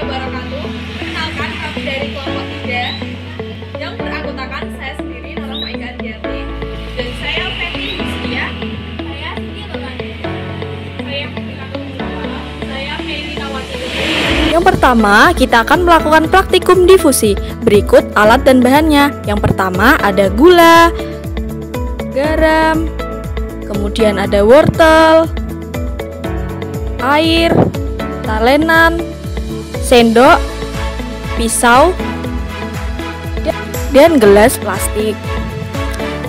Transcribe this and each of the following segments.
wabarakatuh. Perkenalkan, kami dari kelompok 3 yang beranggotakan saya sendiri, nama Maika Ardiati, dan saya Fetty Husnia, saya Siti Lolani, saya Mutia Kumulawa, saya Meli Nawati. Yang pertama, kita akan melakukan praktikum difusi. Berikut alat dan bahannya. Yang pertama ada gula, garam, kemudian ada wortel, air, talenan, sendok, pisau, dan gelas plastik.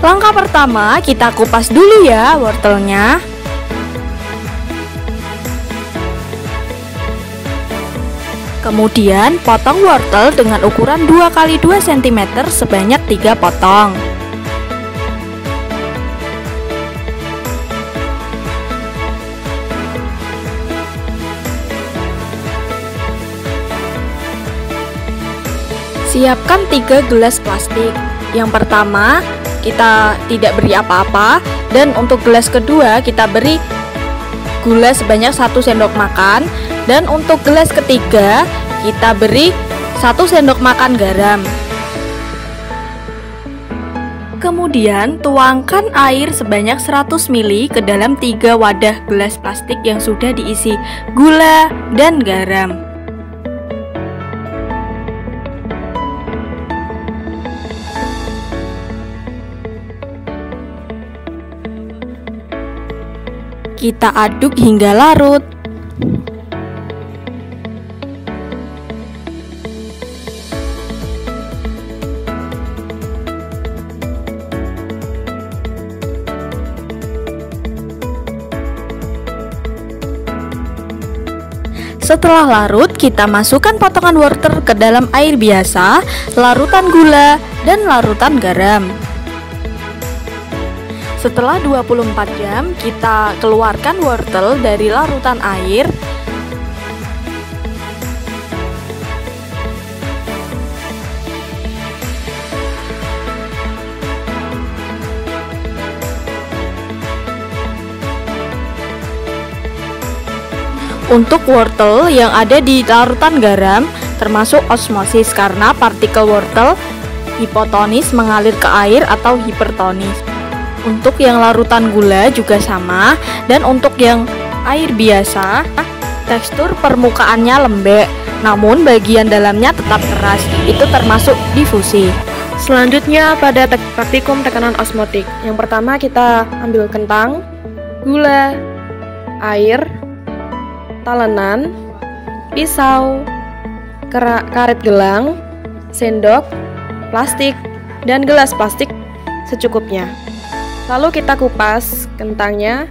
Langkah pertama, kita kupas dulu ya wortelnya. Kemudian potong wortel dengan ukuran 2 x 2 cm sebanyak 3 potong. Siapkan 3 gelas plastik. Yang pertama, kita tidak beri apa-apa, dan untuk gelas kedua kita beri gula sebanyak 1 sendok makan, dan untuk gelas ketiga kita beri 1 sendok makan garam. Kemudian tuangkan air sebanyak 100 ml ke dalam 3 wadah gelas plastik yang sudah diisi gula dan garam. Kita aduk hingga larut. Setelah larut, kita masukkan potongan wortel ke dalam air biasa, larutan gula, dan larutan garam. Setelah 24 jam, kita keluarkan wortel dari larutan air. Untuk wortel yang ada di larutan garam termasuk osmosis karena partikel wortel hipotonis mengalir ke air atau hipertonis. Untuk yang larutan gula juga sama, dan untuk yang air biasa tekstur permukaannya lembek, namun bagian dalamnya tetap keras. Itu termasuk difusi. Selanjutnya pada praktikum tekanan osmotik. Yang pertama kita ambil kentang, gula, air, talenan, pisau, karet gelang, sendok, plastik, dan gelas plastik secukupnya. Lalu kita kupas kentangnya.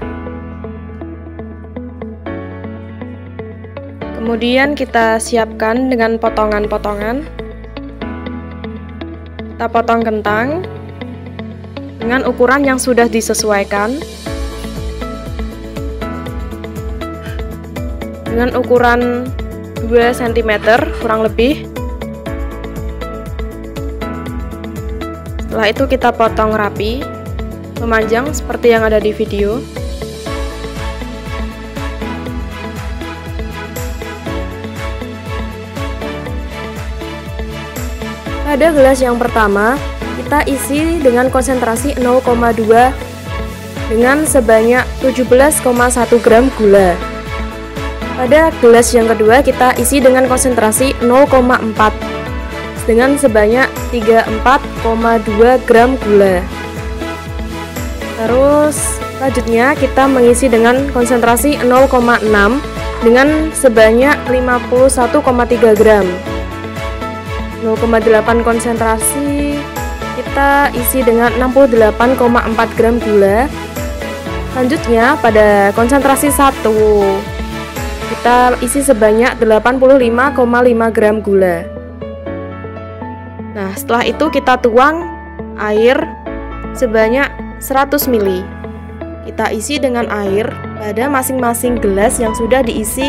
Kemudian kita siapkan dengan potongan-potongan. Kita potong kentang dengan ukuran yang sudah disesuaikan. Dengan ukuran 2 cm kurang lebih. Setelah itu kita potong rapi, memanjang seperti yang ada di video. Pada gelas yang pertama, kita isi dengan konsentrasi 0,2 dengan sebanyak 17,1 gram gula. Pada gelas yang kedua, kita isi dengan konsentrasi 0,4 dengan sebanyak 34,2 gram gula. Terus selanjutnya kita mengisi dengan konsentrasi 0,6 dengan sebanyak 51,3 gram. 0,8 konsentrasi kita isi dengan 68,4 gram gula. Selanjutnya pada konsentrasi 1 kita isi sebanyak 85,5 gram gula. Nah, setelah itu kita tuang air sebanyak 100 ml. Kita isi dengan air pada masing-masing gelas yang sudah diisi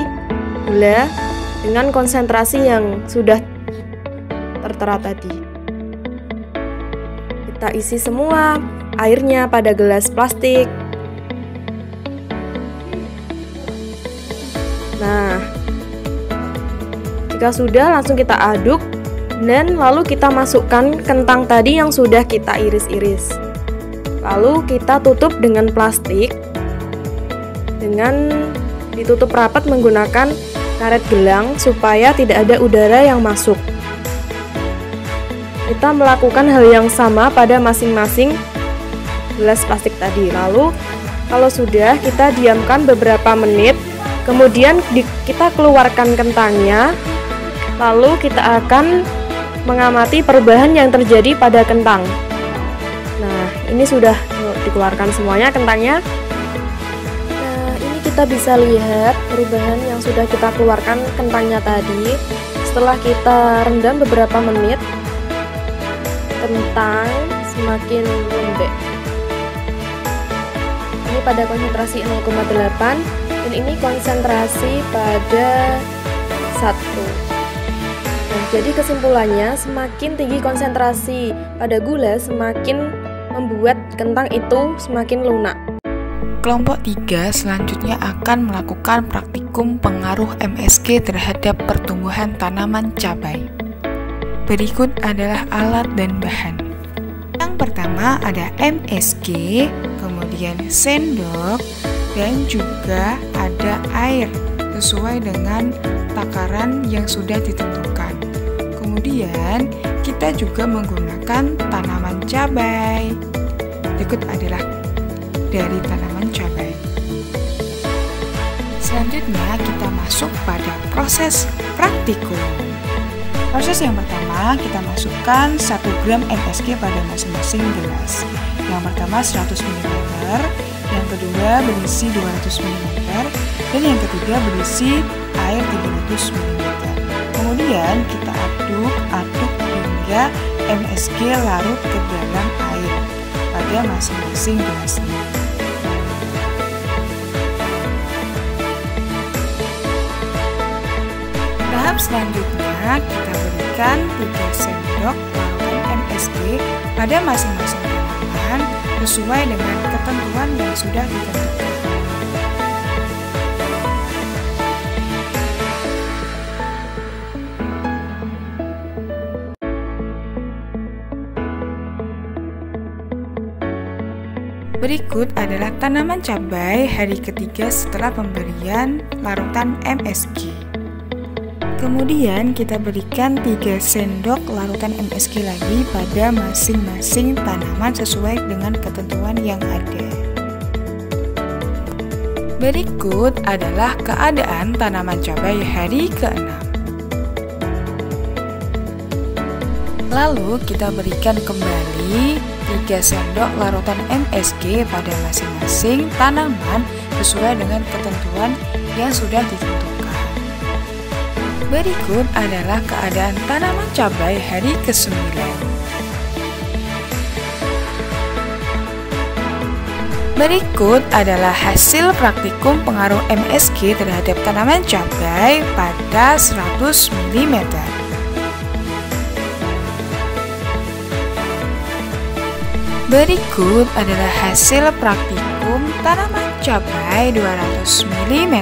gula dengan konsentrasi yang sudah tertera tadi. Kita isi semua airnya pada gelas plastik. Nah, Jika sudah, langsung kita aduk dan lalu kita masukkan kentang tadi yang sudah kita iris-iris. Lalu kita tutup dengan plastik dengan ditutup rapat menggunakan karet gelang supaya tidak ada udara yang masuk. Kita melakukan hal yang sama pada masing-masing gelas plastik tadi. Lalu kalau sudah, kita diamkan beberapa menit, kemudian kita keluarkan kentangnya. Lalu kita akan mengamati perubahan yang terjadi pada kentang. Nah, ini sudah dikeluarkan semuanya kentangnya. Nah, ini kita bisa lihat perubahan yang sudah kita keluarkan kentangnya tadi. Setelah kita rendam beberapa menit, kentang semakin lembek. Ini pada konsentrasi 0,8 dan ini konsentrasi pada 1. Nah, jadi kesimpulannya, semakin tinggi konsentrasi pada gula, semakin membuat kentang itu semakin lunak. Kelompok 3 selanjutnya akan melakukan praktikum pengaruh MSG terhadap pertumbuhan tanaman cabai. Berikut adalah alat dan bahan. Yang pertama ada MSG, kemudian sendok, dan juga ada air sesuai dengan takaran yang sudah ditentukan. Kemudian kita juga menggunakan tanaman cabai. Berikut adalah dari tanaman cabai. Selanjutnya kita masuk pada proses praktikum. Proses yang pertama, kita masukkan 1 gram MSG pada masing-masing gelas. Yang pertama 100 ml, yang kedua berisi 200 ml, dan yang ketiga berisi air 300 ml. Kemudian kita aduk hingga MSG larut ke dalam air pada masing-masing gelasnya. Tahap selanjutnya, kita berikan 3 sendok larutan MSG pada masing-masing tanaman sesuai dengan ketentuan yang sudah ditentukan. Berikut adalah tanaman cabai hari ketiga setelah pemberian larutan MSG. Kemudian kita berikan 3 sendok larutan MSG lagi pada masing-masing tanaman sesuai dengan ketentuan yang ada. Berikut adalah keadaan tanaman cabai hari ke-6. Lalu kita berikan kembali 3 sendok larutan MSG pada masing-masing tanaman sesuai dengan ketentuan yang sudah ditentukan. Berikut adalah keadaan tanaman cabai hari ke-9. Berikut adalah hasil praktikum pengaruh MSG terhadap tanaman cabai pada 100 mm. Berikut adalah hasil praktikum tanaman cabai 200 mm.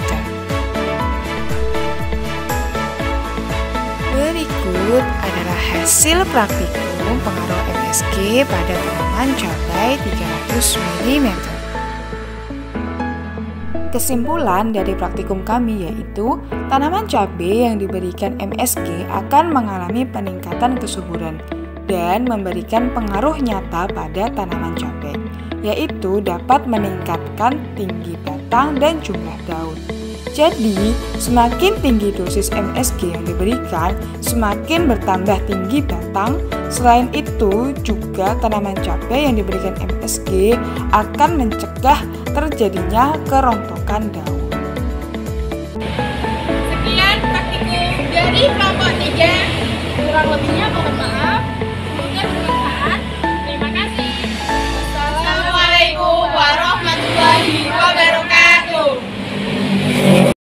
Berikut adalah hasil praktikum pengaruh MSG pada tanaman cabai 300 mm. Kesimpulan dari praktikum kami yaitu tanaman cabai yang diberikan MSG akan mengalami peningkatan kesuburan dan memberikan pengaruh nyata pada tanaman cabai, yaitu dapat meningkatkan tinggi batang dan jumlah daun. Jadi, semakin tinggi dosis MSG yang diberikan, semakin bertambah tinggi batang. Selain itu, juga tanaman cabai yang diberikan MSG akan mencegah terjadinya kerontokan daun. Sekian praktikum dari kelompok 3.